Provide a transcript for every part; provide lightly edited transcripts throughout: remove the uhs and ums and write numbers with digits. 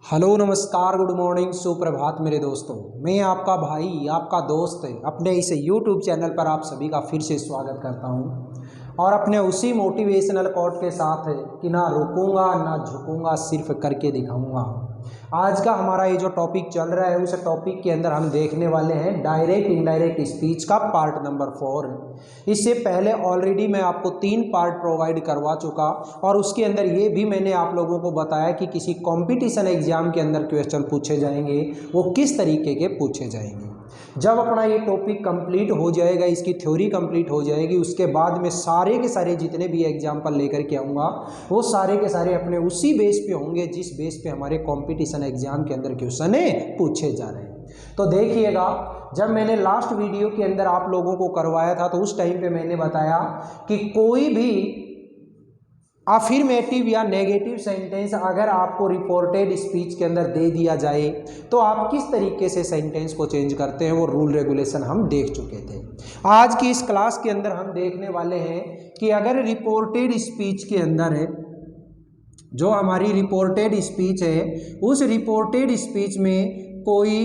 Hello नमस्कार good morning सुप्रभात मेरे दोस्तों। मैं आपका भाई आपका दोस्त अपने इस यूट्यूब चैनल पर आप सभी का फिर से स्वागत करता हूं और अपने उसी मोटिवेशनल कोट के साथ कि ना रुकूंगा ना झुकूंगा सिर्फ करके दिखाऊंगा। आज का हमारा ये जो टॉपिक चल रहा है उस टॉपिक के अंदर हम देखने वाले हैं डायरेक्ट इनडायरेक्ट स्पीच का पार्ट नंबर 4। इससे पहले ऑलरेडी मैं आपको 3 पार्ट प्रोवाइड करवा चुका और उसके अंदर ये भी मैंने आप लोगों को बताया कि किसी कंपटीशन एग्जाम के अंदर क्वेश्चन पूछे जाएंगे वो किस तरीके के पूछे जाएंगे। जब अपना ये टॉपिक कंप्लीट हो जाएगा, इसकी थ्योरी कंप्लीट हो जाएगी, उसके बाद में सारे के सारे जितने भी एग्जाम्पल लेकर के आऊँगा वो सारे के सारे अपने उसी बेस पे होंगे जिस बेस पे हमारे कंपटीशन एग्जाम के अंदर क्वेश्चन पूछे जा रहे हैं। तो देखिएगा, जब मैंने लास्ट वीडियो के अंदर आप लोगों को करवाया था तो उस टाइम पे मैंने बताया कि कोई भी अफर्मेटिव या नेगेटिव सेंटेंस अगर आपको रिपोर्टेड स्पीच के अंदर दे दिया जाए तो आप किस तरीके से सेंटेंस को चेंज करते हैं वो रूल रेगुलेशन हम देख चुके थे। आज की इस क्लास के अंदर हम देखने वाले हैं कि अगर रिपोर्टेड स्पीच के अंदर है जो हमारी रिपोर्टेड स्पीच है उस रिपोर्टेड स्पीच में कोई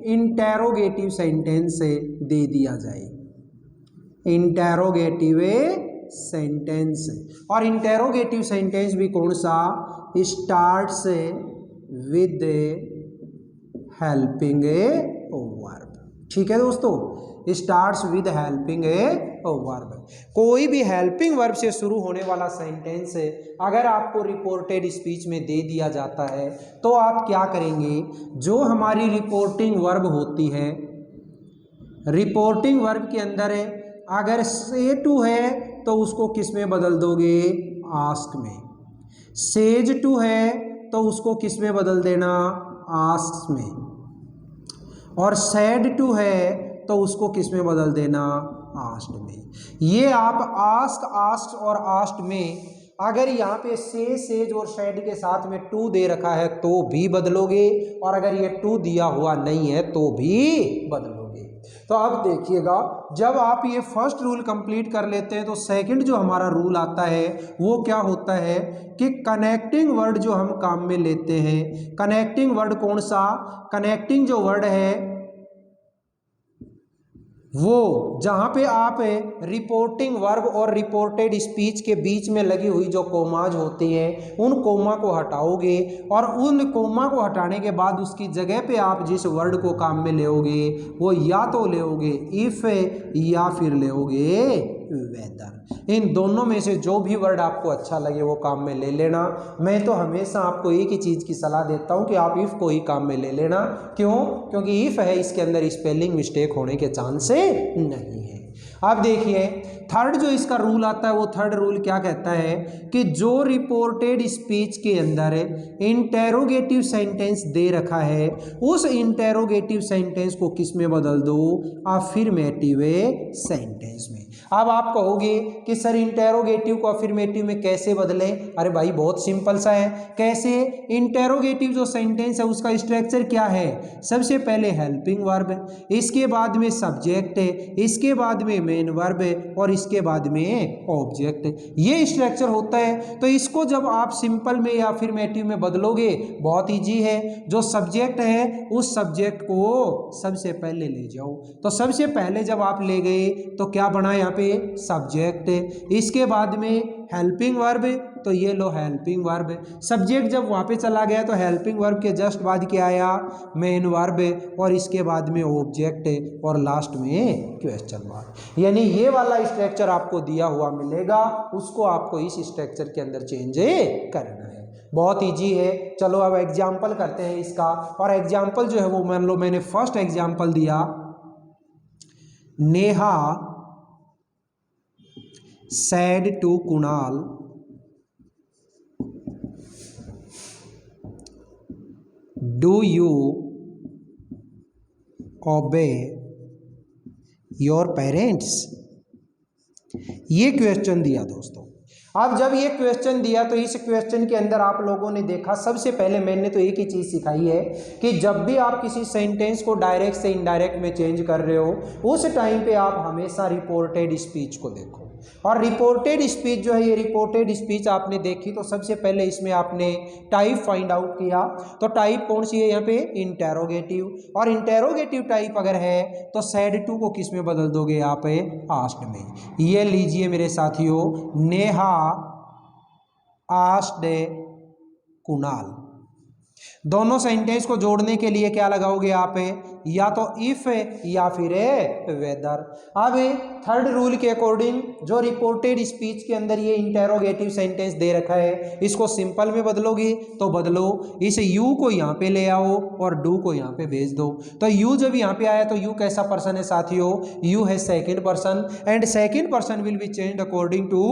इंटेरोगेटिव सेंटेंस दे दिया जाए, इंटेरोगेटिव सेंटेंस। और इंटेरोगेटिव सेंटेंस भी कौन सा? Starts with helping verb. ठीक है दोस्तों, स्टार्ट्स विद हेल्पिंग वर्ब। कोई भी हेल्पिंग वर्ब से शुरू होने वाला सेंटेंस अगर आपको रिपोर्टेड स्पीच में दे दिया जाता है तो आप क्या करेंगे? जो हमारी रिपोर्टिंग वर्ब होती है, रिपोर्टिंग वर्ब के अंदर अगर से टू है तो उसको किस में बदल दोगे? आस्क में। सेज टू है तो उसको किस में बदल देना? आस्क में। और सैड टू है तो उसको किस में बदल देना? आस्क्ड में। ये आप आस्क और आस्क्ड में अगर यहाँ पे सेज और सैड के साथ में टू दे रखा है तो भी बदलोगे और अगर ये टू दिया हुआ नहीं है तो भी बदलोगे। तो अब देखिएगा, जब आप ये फर्स्ट रूल कंप्लीट कर लेते हैं तो सेकंड जो हमारा रूल आता है वो क्या होता है कि कनेक्टिंग वर्ड जो हम काम में लेते हैं, कनेक्टिंग वर्ड कौन सा? कनेक्टिंग जो वर्ड है वो जहाँ पे आप रिपोर्टिंग वर्ब और रिपोर्टेड स्पीच के बीच में लगी हुई जो कोमाज होती हैं उन कोमा को हटाओगे और उन कोमा को हटाने के बाद उसकी जगह पे आप जिस वर्ड को काम में लेओगे वो या तो लेओगे इफ या फिर लेओगे वेदर। इन दोनों में से जो भी वर्ड आपको अच्छा लगे वो काम में ले लेना। मैं तो हमेशा आपको एक ही चीज़ की सलाह देता हूँ कि आप इफ़ को ही काम में ले लेना। क्यों? क्योंकि इफ़ है इसके अंदर स्पेलिंग मिस्टेक होने के चांस नहीं है। अब देखिए, थर्ड जो इसका रूल आता है वो थर्ड रूल क्या कहता है कि जो रिपोर्टेड स्पीच के अंदर इंटेरोगेटिव सेंटेंस दे रखा है उस इंटेरोगेटिव सेंटेंस को किस में बदल दो? अफर्मेटिव सेंटेंस में। अब आप कहोगे कि सर इंटेरोगेटिव को अफर्मेटिव में कैसे बदलें? अरे भाई बहुत सिंपल सा है। कैसे? इंटेरोगेटिव जो सेंटेंस है उसका स्ट्रक्चर क्या है? सबसे पहले हेल्पिंग वर्ब, इसके बाद में सब्जेक्ट, इसके बाद में मेन वर्ब और इसके बाद में ऑब्जेक्ट। ये स्ट्रक्चर होता है। तो इसको जब आप सिंपल में या अफर्मेटिव में बदलोगे बहुत इजी है। जो सब्जेक्ट है उस सब्जेक्ट को सबसे पहले ले जाओ। तो सबसे पहले जब आप ले गए तो क्या बना यहाँ पे? सब्जेक्ट। इसके बाद में हेल्पिंग वर्ब, तो ये लो हेल्पिंग वर्ब। सब्जेक्ट जब वहाँ पे चला गया तो हेल्पिंग वर्ब के जस्ट बाद क्या आया? मेन वर्ब और इसके बाद में ऑब्जेक्ट और लास्ट में क्वेश्चन मार्क। यानी ये वाला स्ट्रक्चर आपको दिया हुआ मिलेगा, उसको आपको इस स्ट्रक्चर के अंदर चेंज करना है। बहुत इजी है। चलो अब एग्जाम्पल करते हैं इसका। और एग्जाम्पल जो है वो मान लो मैंने फर्स्ट एग्जाम्पल दिया, Neha said to Kunal, do you obey your parents? ये क्वेश्चन दिया दोस्तों। अब जब ये क्वेश्चन दिया तो इस क्वेश्चन के अंदर आप लोगों ने देखा, सबसे पहले मैंने तो एक ही चीज़ सिखाई है कि जब भी आप किसी सेंटेंस को डायरेक्ट से इनडायरेक्ट में चेंज कर रहे हो उस टाइम पे आप हमेशा रिपोर्टेड स्पीच को देखो। और रिपोर्टेड स्पीच जो है, ये रिपोर्टेड स्पीच आपने देखी तो सबसे पहले इसमें आपने टाइप फाइंड आउट किया। तो टाइप कौन सी है यहाँ पे? इंटेरोगेटिव। और इंटेरोगेटिव टाइप अगर है तो सैड टू को किस में बदल दोगे? यहाँ पे आस्क्ड में। ये लीजिए मेरे साथियों, नेहा आस्क्ड कुणाल। दोनों सेंटेंस को जोड़ने के लिए क्या लगाओगे आप? या तो इफ या फिर वेदर। अब थर्ड रूल के अकॉर्डिंग जो रिपोर्टेड स्पीच के अंदर ये इंटेरोगेटिव सेंटेंस दे रखा है, इसको सिंपल में बदलोगे तो बदलो, इस यू को यहाँ पे ले आओ और डू को यहाँ पे भेज दो। तो यू जब यहाँ पे आया तो यू कैसा पर्सन है साथियों? यू है second person, and second person will be changed according to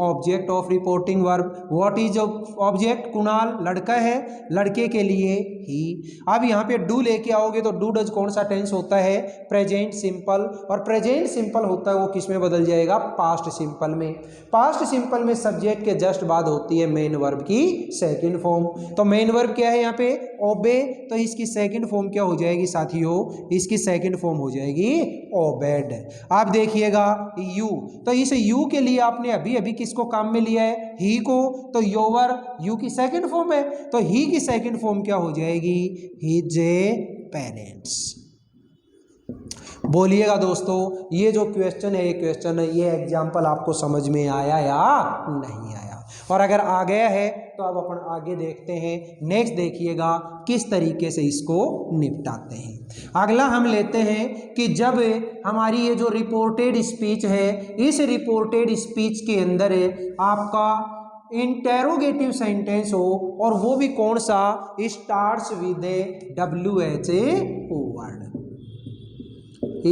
object of reporting verb. What is object? Kunal लड़का है, लड़के के लिए ही। अब यहाँ पे डू लेके आओगे तो डू डज कौन सा टेंस होता है? Present simple. और प्रेजेंट सिंपल होता है वो किस में बदल जाएगा? पास्ट सिंपल में। पास्ट सिंपल में सब्जेक्ट के जस्ट बाद होती है मेन वर्ब की सेकंड फॉर्म। तो मेन वर्ब क्या है यहाँ पे? ओबे। तो इसकी सेकंड फॉर्म क्या हो जाएगी साथियों? इसकी सेकंड फॉर्म हो जाएगी ओबेड। आप देखिएगा यू, तो इस यू के लिए आपने अभी अभी किसको काम में लिया है? ही को। तो योवर यू की सेकंड फॉर्म है, तो ही की सेकंड फॉर्म क्या हो जाएगी? His parents. बोलिएगा दोस्तों, ये जो क्वेश्चन है, ये क्वेश्चन है, ये एग्जाम्पल आपको समझ में आया या नहीं आया? और अगर आ गया है तो अब अपन आगे देखते हैं। नेक्स्ट देखिएगा किस तरीके से इसको निपटाते हैं। अगला हम लेते हैं कि जब हमारी ये जो रिपोर्टेड स्पीच है, इस रिपोर्टेड स्पीच के अंदर आपका इंटेरोगेटिव सेंटेंस हो, और वो भी कौन सा? Starts with WH word.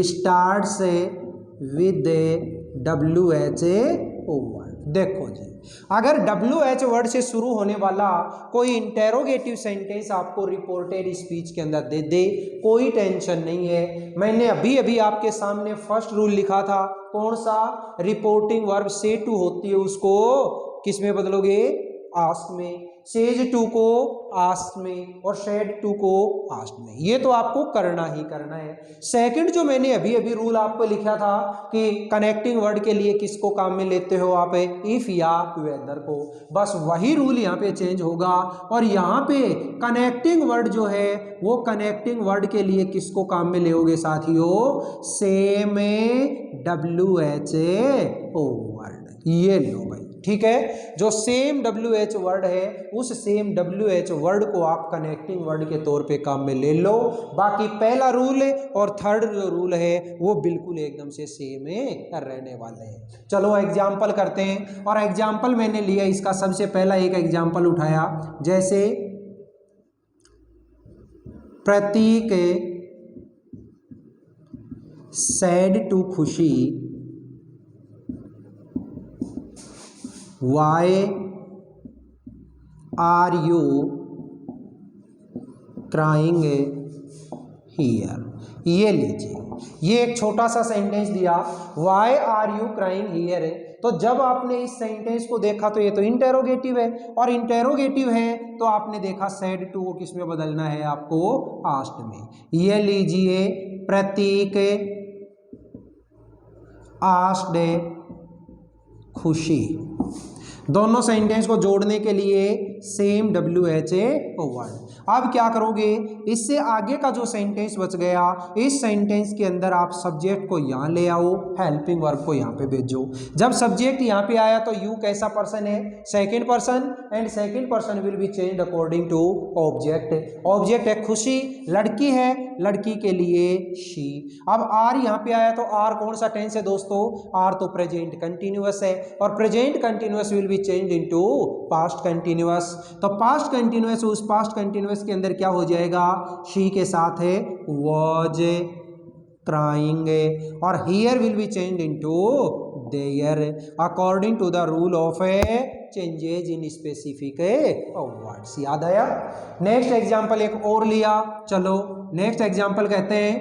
Starts with WH word. देखो जी, अगर WH वर्ड से शुरू होने वाला कोई इंटेरोगेटिव सेंटेंस आपको रिपोर्टेड स्पीच के अंदर दे दे, कोई टेंशन नहीं है। मैंने अभी अभी आपके सामने फर्स्ट रूल लिखा था, कौन सा? रिपोर्टिंग वर्ब से टू होती है, उसको किस में बदलोगे? आस्क में। सेज टू को आस्क में, और शेड टू को आस्क में। ये तो आपको करना ही करना है। सेकंड जो मैंने अभी अभी रूल आपको लिखा था कि कनेक्टिंग वर्ड के लिए किसको काम में लेते हो आप? इफ या वेदर को। बस वही रूल यहाँ पे चेंज होगा, और यहाँ पे कनेक्टिंग वर्ड जो है वो कनेक्टिंग वर्ड के लिए किसको काम में लेोगे साथियों? Same WH word. ये लो भाई, ठीक है। जो सेम WH वर्ड है, उस सेम WH वर्ड को आप कनेक्टिंग वर्ड के तौर पे काम में ले लो। बाकी पहला रूल और थर्ड जो रूल है वो बिल्कुल एकदम से सेम रहने वाले हैं। चलो एग्जाम्पल करते हैं, और एग्जाम्पल मैंने लिया इसका सबसे पहला एक एग्जाम्पल उठाया, जैसे प्रतीक सैड टू खुशी, Why are you crying here? ये लीजिए, ये एक छोटा सा सेंटेंस दिया, Why are you crying here है। तो जब आपने इस सेंटेंस को देखा तो ये तो इंटेरोगेटिव है, और इंटेरोगेटिव है तो आपने देखा सैड टू को किस में बदलना है आपको? आस्क्ड में। ये लीजिए, प्रतीक आस्क्ड खुशी। दोनों सेंटेंस को जोड़ने के लिए सेम WH वर्ड। अब क्या करोगे? इससे आगे का जो सेंटेंस बच गया, इस सेंटेंस के अंदर आप सब्जेक्ट को यहाँ ले आओ, हेल्पिंग वर्ब को यहाँ पे भेजो। जब सब्जेक्ट यहाँ पे आया तो यू कैसा पर्सन है? Second person, and second person will be changed according to object. Object है खुशी, लड़की है, लड़की के लिए शी। अब आर यहाँ पे आया तो आर कौन सा टेंस है दोस्तों? आर तो प्रेजेंट कंटिन्यूअस है, और present continuous will be changed into past continuous. तो पास्ट कंटिन्यूअस, उस पास्ट कंटिन्यूअस के अंदर क्या हो जाएगा? शी के साथ है वाज क्राइंग, और here will be changed into there according to the rule of changes in specific words. याद आया? नेक्स्ट एग्जांपल एक और लिया, चलो नेक्स्ट एग्जांपल कहते हैं,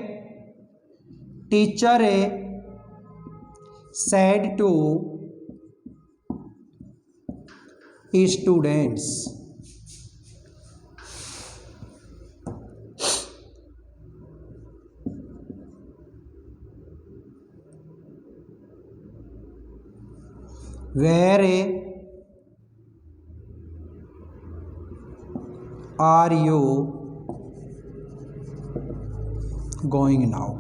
teacher said to students, where are you going now.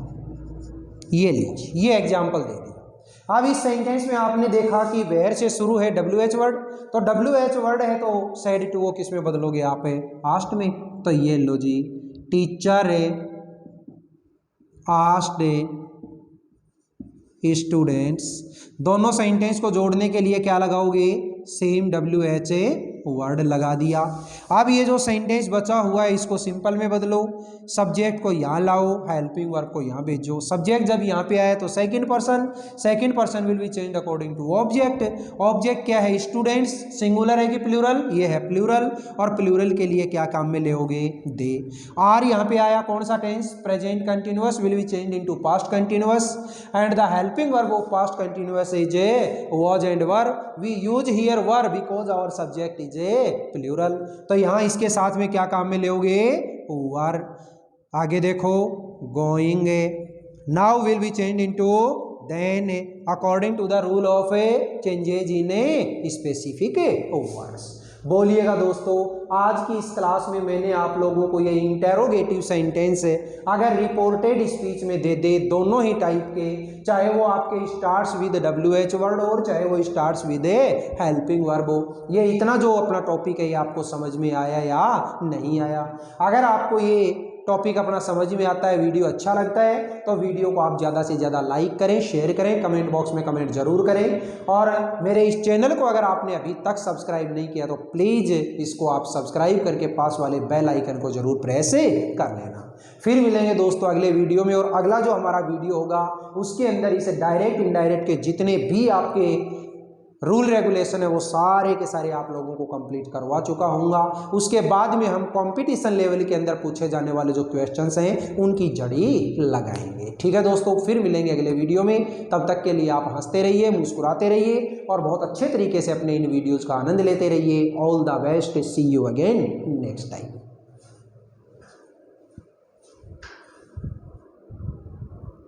ये लीजिए, ये एग्जाम्पल दे दिया। अब इस सेंटेंस में आपने देखा कि वेयर से शुरू है WH वर्ड, तो WH वर्ड है तो सेड टू वो किस में बदलोगे आप है आस्ट में। तो ये लो जी, टीचर आस्क्ड स्टूडेंट्स, दोनों सेंटेंस को जोड़ने के लिए क्या लगाओगे, सेम WH वर्ड लगा दिया। अब ये जो सेंटेंस बचा हुआ है इसको सिंपल में बदलो, सब्जेक्ट को यहाँ लाओ, हेल्पिंग वर्ब को यहाँ भेजो। सब्जेक्ट जब यहाँ पे आया तो second person will be change according to object. Object क्या है, स्टूडेंट्स, सिंगुलर है कि प्लूरल, ये है प्लूरल, और प्लूरल के लिए क्या काम में लेओगे, दे। आर यहाँ पे आया कौन सा tense, present continuous, will be change into past continuous, and the helping verb of past continuous is a was and were. We use here were because our subject is a plural. तो यहाँ इसके साथ में क्या काम में लेओगे, वर। आगे देखो, going now will be change into then according to the rule of a changes in a specific words. बोलिएगा दोस्तों, आज की इस क्लास में मैंने आप लोगों को ये इंटेरोगेटिव सेंटेंस अगर रिपोर्टेड स्पीच में दे दे, दोनों ही टाइप के, चाहे वो आपके स्टार्ट्स विद WH वर्ड और चाहे वो starts with A helping verb हो, ये इतना जो अपना टॉपिक है ये आपको समझ में आया या नहीं आया। अगर आपको ये टॉपिक अपना समझ में आता है, वीडियो अच्छा लगता है, तो वीडियो को आप ज़्यादा से ज़्यादा लाइक करें, शेयर करें, कमेंट बॉक्स में कमेंट जरूर करें। और मेरे इस चैनल को अगर आपने अभी तक सब्सक्राइब नहीं किया तो प्लीज़ इसको आप सब्सक्राइब करके पास वाले बेल आइकन को जरूर प्रेस कर लेना। फिर मिलेंगे दोस्तों अगले वीडियो में, और अगला जो हमारा वीडियो होगा उसके अंदर इसे डायरेक्ट इनडायरेक्ट के जितने भी आपके रूल रेगुलेशन है वो सारे के सारे आप लोगों को कंप्लीट करवा चुका हूँगा। उसके बाद में हम कंपटीशन लेवल के अंदर पूछे जाने वाले जो क्वेश्चंस हैं उनकी जड़ी लगाएंगे। ठीक है दोस्तों, फिर मिलेंगे अगले वीडियो में। तब तक के लिए आप हंसते रहिए, मुस्कुराते रहिए और बहुत अच्छे तरीके से अपने इन वीडियोज़ का आनंद लेते रहिए। All the best, see you again next time.